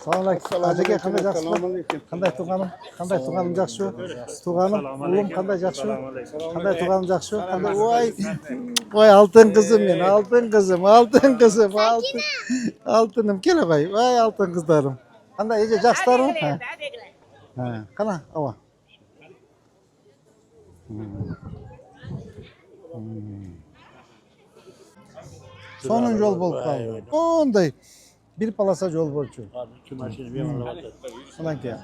Assalomu alaykum. Ajaga qanday yaxshi? Qanday tug'anim? Qanday tug'anim yaxshi? Tug'anim, o'g'lim qanday yaxshi? Qanday tug'anim yaxshi? Qanday voy altın kızım men, altın kızım, altın kızım, altın. Altınım kela qo'y. Voy altın qizlarim. Qanday eje yaxshilarmi? Ha. Qana, ava. Sonuncu yol bolup kaldı. Onday bir palasa yol bolчу. Bundan keyin.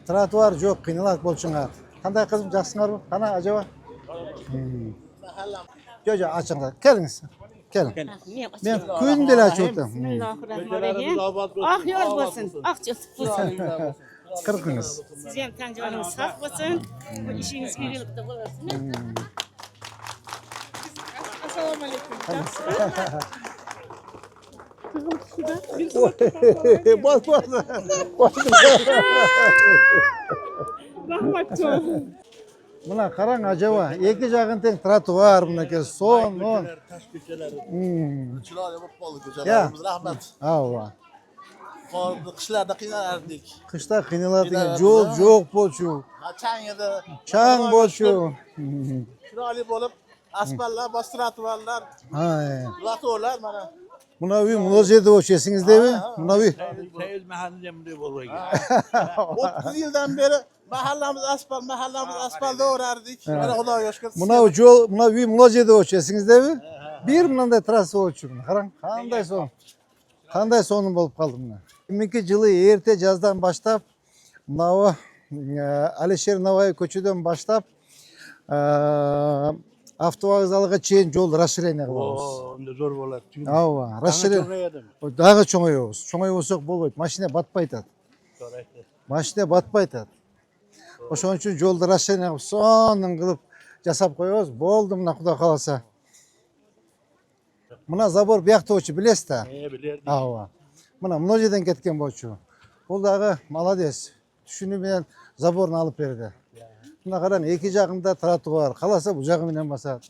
Trotuar yo'q, qiynalak bolchunga. Qanday qizim, yaxshinglarmi? Qana ajaba? Jo'ja açыңlar. Kelinglar. Keling. Men kundela açıyorum. Bismillahirrahmanirrahim. Ah yor bo'lsin, ah cho'sib bo'lsin. Qirqingiz. Siz ham tan joningiz sog' bo'lsin. Bu ishingiz iyilikda bo'lsin. Assalomu alaykum. Bas. Rahmatjon. Buna qarang ajaba. Ikki jag'in teng trotuar bunaka son. Taş köşeleri. Chiroyli bo'lib qoldi ko'chalarimiz. Rahmat. Ava. Qishlarda qiynardik. Qishda qiynaladigan yo'l yo'q bo'lchu. Chang edi. Chang bo'lchu. Chiroyli bo'lib, asfaltlar, trotuarlar, Ha. latolar mana. Buna uy mulojet bo'lchi esingizdabi? Buna uy. Sayil mahallede bunday bo'lmagan. 30 yildan beri mahallamiz asfaltda o'rardik. Mana Xudoga shukr. Buna yo'l, buna uy mulojet bo'lchi esingizdabi? Bir bunday trassa bo'lchi. Qarang, qanday son. Qanday sonu bo'lib qoldi buna. 2002 yılı erta yazdan başlap Nava Alisher Navoiy ko'chadan başlap avtovokzalga cheyin yo'l расширение qilamiz. Unda zo'r bo'ladi. Ava, расширение. Dag'i cho'ngayamiz. Cho'ngay bo'lsak bo'lmaydi. Mashina batmay ketadi. Mashina batmay ketadi. O'shaning uchun yo'lni расширение qilib, so'nin qilib jasab qo'yamiz. Bo'ldi, mana Xudo xolasa. Buna zabor bu yoqda bo'lchi, bilasizda? Bilerdik. Ava. Mana mnojidan ketgan bo'lchi. Bu dag'i молодец. Tushunib bilan zaborni olib berdi. Buna qarang, ikki jag'ida trotuar, qalasa bu jag'i bilan bosadi.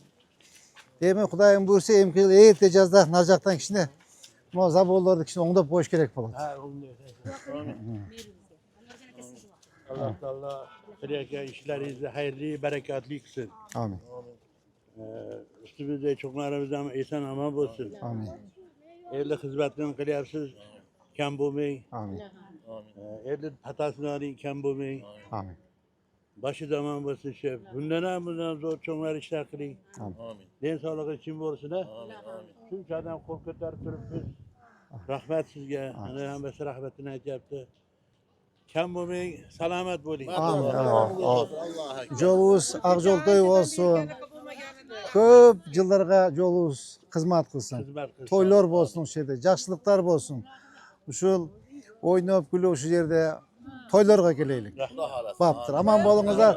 Demak, Xudoyim buyursa, erta jazda narjoqdan kishini bu zaborlarni kishini o'ngdab qo'yish kerak bo'ladi. Ha, unday. Allah Taala qilayotgan ishlaringizni xayrli, barakatli qilsin. Amin. Üstümüzde çoklarımız ham eson omon bo'lsin. Amin. Erli xizmatini qilyapsiz, kam bo'lmang. Amin. Erli xatosini kam bo'lmang. Amin. Başı zaman bo'lsin shu. Bundan zo'r cho'nglar ishlar qiling. Amin. Den sog'lig'i uchun bo'lsin ha. Shunchadan qo'l ko'tarib turibmiz. Rahmat sizga. Ana hammasi rahmatini aytyapti. Kam bo'lmang, salomat bo'ling. Amin. Yolunuz Aqjo'ltoy olsun. Ko'p yillarga yolunuz xizmat qilsin. To'ylar bo'lsin o'sha yerda, yaxshiliklar bo'lsin. Ushul o'ynab kulib o'sha yerda to'ylarga kelaylik. Bo'ptir. Aman bo'lingizlar.